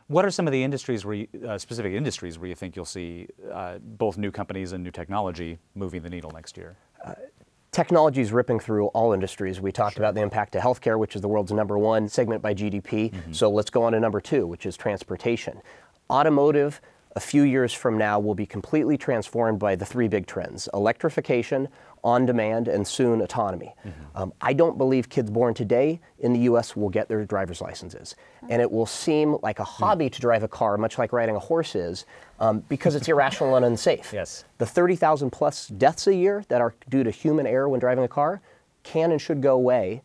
What are some of the industries where specific industries where you think you'll see both new companies and new technology moving the needle next year? Technology is ripping through all industries. We talked about the impact to healthcare, which is the world's #1 segment by GDP. So let's go on to #2, which is transportation. Automotive, a few years from now, will be completely transformed by the 3 big trends: electrification, on-demand, and soon autonomy. I don't believe kids born today in the US will get their driver's licenses. And it will seem like a hobby to drive a car, much like riding a horse is, because it's irrational and unsafe. Yes. The 30,000 plus deaths a year that are due to human error when driving a car can and should go away.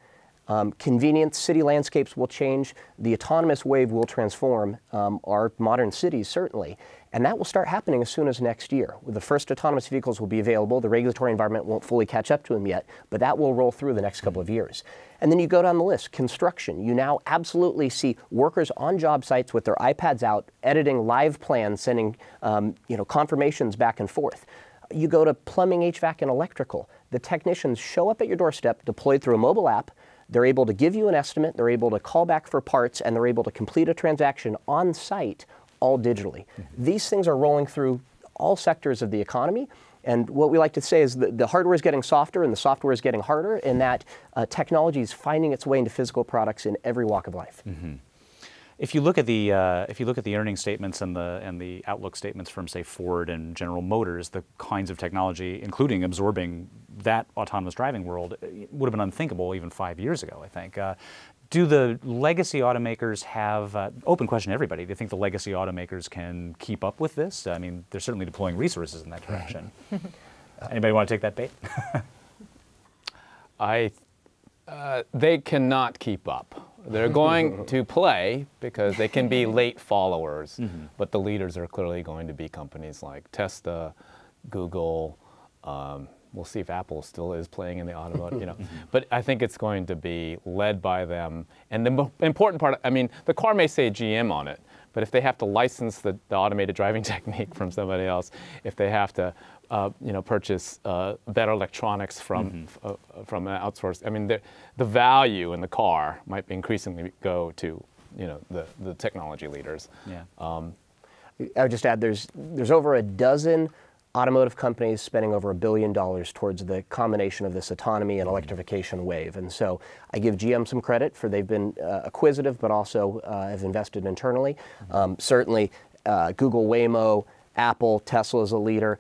Convenience, city landscapes will change. The autonomous wave will transform our modern cities, certainly. And that will start happening as soon as next year. The first autonomous vehicles will be available. The regulatory environment won't fully catch up to them yet, but that will roll through the next couple of years. And then you go down the list, construction. You now absolutely see workers on job sites with their iPads out, editing live plans, sending confirmations back and forth. You go to plumbing, HVAC, and electrical. The technicians show up at your doorstep, deployed through a mobile app. They're able to give you an estimate, they're able to call back for parts, and they're able to complete a transaction on site, all digitally. These things are rolling through all sectors of the economy. And what we like to say is that the hardware is getting softer and the software is getting harder, and that technology is finding its way into physical products in every walk of life. If you look at the earnings statements and the outlook statements from, say, Ford and General Motors, the kinds of technology, including absorbing that autonomous driving world, would have been unthinkable even 5 years ago, I think. Do the legacy automakers have, open question to everybody, do you think the legacy automakers can keep up with this? I mean, they're certainly deploying resources in that direction. Anybody want to take that bait? They cannot keep up. They're going to play because they can be late followers, but the leaders are clearly going to be companies like Tesla, Google. We'll see if Apple still is playing in the automotive, But I think it's going to be led by them. And the important part, I mean, the car may say GM on it, but if they have to license the automated driving technique from somebody else, if they have to purchase better electronics from an outsourced, I mean, the value in the car might increasingly go to the technology leaders. Yeah. I would just add, there's over a dozen automotive companies spending over $1 billion towards the combination of this autonomy and electrification wave. And so I give GM some credit for they've been acquisitive, but also have invested internally. Certainly Google, Waymo, Apple, Tesla is a leader.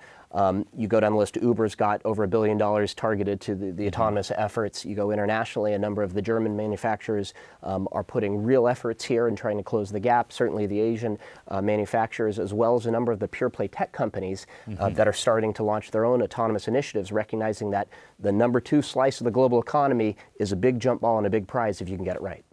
You go down the list, Uber's got over $1 billion targeted to the autonomous efforts. You go internationally, a number of the German manufacturers are putting real efforts here and trying to close the gap. Certainly the Asian manufacturers, as well as a number of the pure play tech companies that are starting to launch their own autonomous initiatives, recognizing that the #2 slice of the global economy is a big jump ball and a big prize if you can get it right.